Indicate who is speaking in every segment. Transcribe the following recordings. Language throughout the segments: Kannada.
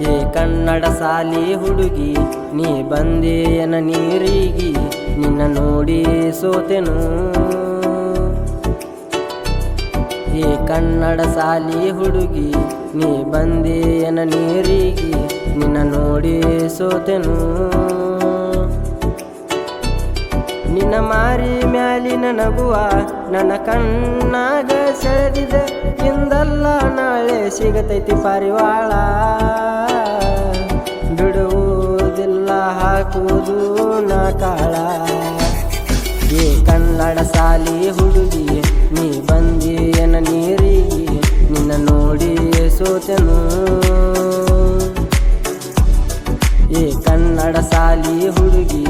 Speaker 1: ಏ ಕನ್ನಡ ಸಾಲಿ ಹುಡುಗಿ ನೀ ಬಂದೇನ ನೀರಿಗೆ ನಿನ್ನ ನೋಡಿ ಸೋತೆನು ಏ ಕನ್ನಡ ಸಾಲಿ ಹುಡುಗಿ ನೀ ಬಂದೇನ ನೀರಿಗೆ ನಿನ್ನ ನೋಡಿ ಸೋತೆನು ನಿನ್ನ ಮಾರಿ ಮ್ಯಾಲಿನ ನಗುವ ನನ್ನ ಕಣ್ಣಾಗ ಸೆಳೆದಿದೆ ಇಂದಲ್ಲ ನಾಳೆ ಸಿಗತೈತಿ ಪಾರಿವಾಳ ಬಿಡುವುದಿಲ್ಲ ಹಾಕುವುದು ನಾ ಕಾಳ ಏ ಕನ್ನಡ ಸಾಲಿ ಹುಡುಗಿ ನೀ ಬಂದೇನ ನೀರಿಗೆ ನಿನ್ನ ನೋಡಿ ಸೋತೆನು ಏ ಕನ್ನಡ ಸಾಲಿ ಹುಡುಗಿ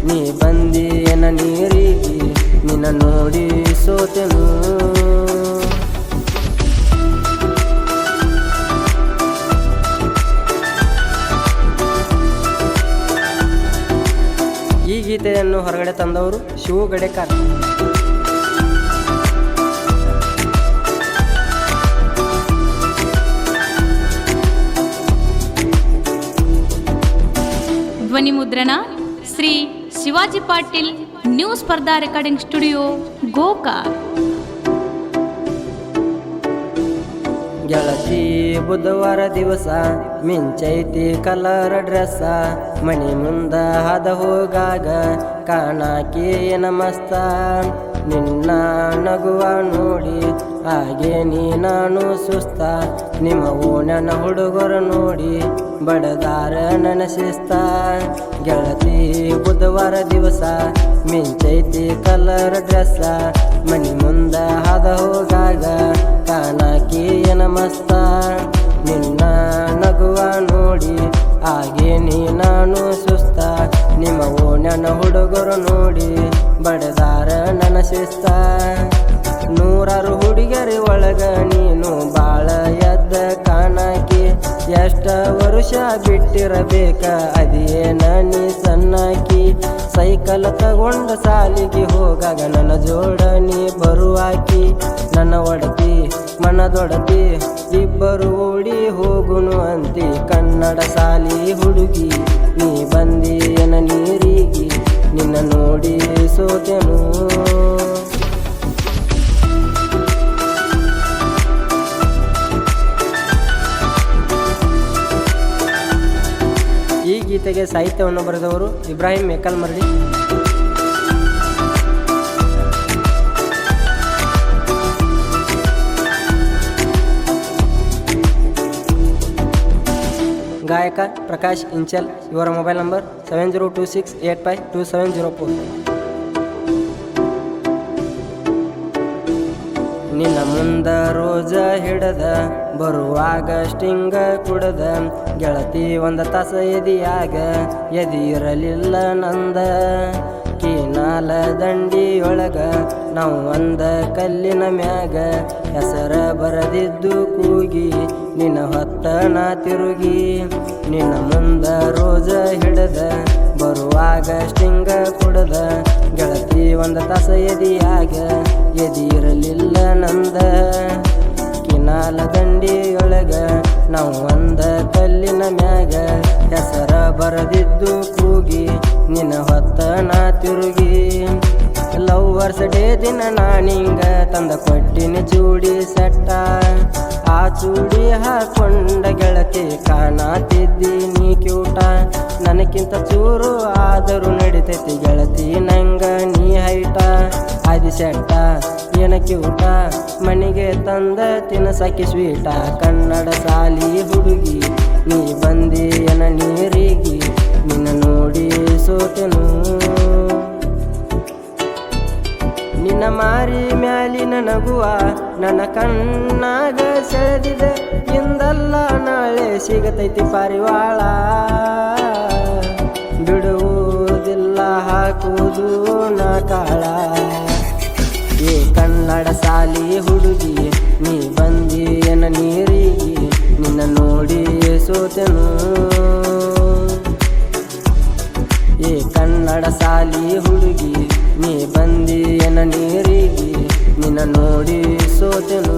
Speaker 1: ನೀ ಬಂದೇನ ನೀರಿಗೆ ನಿನ್ನ ನೋಡಿ ಸೋತೆನು ಈ ಗೀತೆಯನ್ನು ಹೊರಗಡೆ ತಂದವರು ಶಿವು ಗಡೇಕರ್.
Speaker 2: ಧ್ವನಿ ಮುದ್ರಣ ಶ್ರೀ ಶಿವಾಜಿ ಪಾಟೀಲ್, ನ್ಯೂ ಸ್ಪರ್ಧಾ ರೆಕಾರ್ಡಿಂಗ್ ಸ್ಟುಡಿಯೋ, ಗೋಕಾಕ್.
Speaker 1: ಗೆಳತಿ ಬುಧವಾರ ದಿವಸ ಮಿಂಚೈತಿ ಕಲರ್ ಡ್ರೆಸ್ಸ ಮನಿ ಮುಂದ ಹಾದ ಹೋಗಾಗ ಕಾಣಾಕೇನ ಮಸ್ತ ನಿನ್ನ ನಗುವ ನೋಡಿ ಹಾಗೆ ನೀ ನಾನು ಸುಸ್ತ ನಿಮ್ಮ ಓಣ್ಯನ ಹುಡುಗರು ನೋಡಿ ಬಡದಾರ ನನ್ನ ಶಿಸ್ತ ಗೆಳತಿ ಬುಧವಾರ ದಿವಸ ಮಿಂಚೈತಿ ಕಲರ್ ಡ್ರೆಸ್ಸ ಮನಿ ಮುಂದ ಹಾದ ಹೋಗಾಗ ಕಾಣಾಕೇನ ಮಸ್ತ ನಿನ್ನ ನಗುವ ನೋಡಿ ಹಾಗೆ ನೀ ನಾನು ಸುಸ್ತ ನಿಮ್ಮ ಓಣ್ಯನ ಹುಡುಗರು ನೋಡಿ ಬಡದಾರ ನನ್ನ ಶಿಸ್ತ ನೂರಾರು ಹುಡುಗರಿ ಒಳಗ ನೀನು ಬಾಳ ಎದ್ದ ಕಾಣಾಕಿ ಎಷ್ಟ ವರುಷ ಬಿಟ್ಟಿರಬೇಕ ಅದೇನ ನೀ ಸಣ್ಣಾಕಿ ಸೈಕಲ್ ತಗೊಂಡ ಸಾಲಿಗೆ ಹೋಗಾಗ ನನ್ನ ಜೋಡ ನೀ ಬರುವಾಕಿ ನನ್ನ ಒಡತಿ ಮನದೊಡತಿ ಇಬ್ಬರು ಓಡಿ ಹೋಗುನು ಅಂತಿ ಕನ್ನಡ ಸಾಲಿ ಹುಡುಗಿ ನೀ ಬಂದೇನ ನೀರಿಗೆ ನಿನ್ನ ನೋಡಿ ಸೋತೆನು ಈ ಗೀತೆಗೆ ಸಾಹಿತ್ಯವನ್ನು ಬರೆದವರು ಇಬ್ರಾಹಿಂ ಮೇಕಲ್ಮರಡಿ. ಗಾಯಕ ಪ್ರಕಾಶ್ ಇಂಚಲ್. ಇವರ ಮೊಬೈಲ್ ನಂಬರ್ 7026852704. ನಿನ್ನ ಮುಂದ ರೋಜ ಹಿಡದ ಬರುವಾಗ ಸ್ಟಿಂಗ ಕುಡದ ಗೆಳತಿ ಒಂದ ತಾಸ ಎದಿಯಾಗ ಎದಿರಲಿಲ್ಲ ನಂದ ಕೀನಾಲ ದಂಡಿಯೊಳಗ ನಾವು ಒಂದ ಕಲ್ಲಿನ ಮ್ಯಾಗ ಹೆಸರ ಬರದಿದ್ದು ಕೂಗಿ ನಿನ್ನ ಹೊತ್ತ ನಾ ತಿರುಗಿ ನಿನ್ನ ಮುಂದ ರೋಜ ಹಿಡದ ಬರುವಾಗ ಸ್ಟಿಂಗ ಕುಡದ ಗೆಳತಿ ಒಂದ ತಾಸ ಎದಿಯಾಗ ಎದಿರಲಿಲ್ಲ ನಂದ ಕಿನಾಲ ದಂಡಿಯೊಳಗ ನಾವು ಒಂದ ಕಲ್ಲಿನ ಮ್ಯಾಗ ಹೆಸರ ಬರದಿದ್ದು ಕೂಗಿ ನಿನ್ನ ಹೊತ್ತ ನಾ ತಿರುಗಿ ಲವ್ವರ್ಸ್ ಡೇ ದಿನ ನಾನಿಂಗ ತಂದ ಕೊಟ್ಟಿನಿ ಚೂಡಿ ಸೆಟ್ಟ ಆ ಚೂಡಿ ಹಾಕೊಂಡ ಗೆಳತಿ ಕಾಣತಿದ್ದಿ ನೀ ಕ್ಯೂಟ ನನಕ್ಕಿಂತ ಚೂರು ಆದರೂ ನಡಿತೈತಿ ಗೆಳತಿ ನಂಗ ನೀ ಹೈಟ ಆದಿ ಸೆಟ್ಟ ಏನ ಕ್ಯೂಟ ಮನೆಗೆ ತಂದ ತಿನ್ನಸಕ್ಕೆ ಸ್ವೀಟ ಕನ್ನಡ ಸಾಲಿ ಹುಡುಗಿ ನೀ ಬಂದೇನ ನೀರಿಗೆ ನಿನ್ನ ನೋಡಿ ಸೋತೆನು ನಿನ್ನ ಮಾರಿ ಮ್ಯಾಲಿನ ನಗುವ ನನ್ನ ಕಣ್ಣಾಗ ಸೆಳೆದಿದೆ ಇಂದಲ್ಲ ನಾಳೆ ಸಿಗತೈತಿ ಪಾರಿವಾಳ ಬಿಡುವುದಿಲ್ಲ ಹಾಕುವುದು ನಾ ಕಾಳ ಏ ಕನ್ನಡ ಸಾಲಿ ಹುಡುಗಿ ನೀ ಬಂದೇನ ನೀರಿಗೆ ನಿನ್ನ ನೋಡಿ ಸೋತೆನು ಏ ಕನ್ನಡ ಸಾಲಿ ಹುಡುಗಿ ನೀ ಬಂದೇನ ನೀರಿಗೆ ನಿನ್ನ ನೋಡಿ ಸೋತೆನು.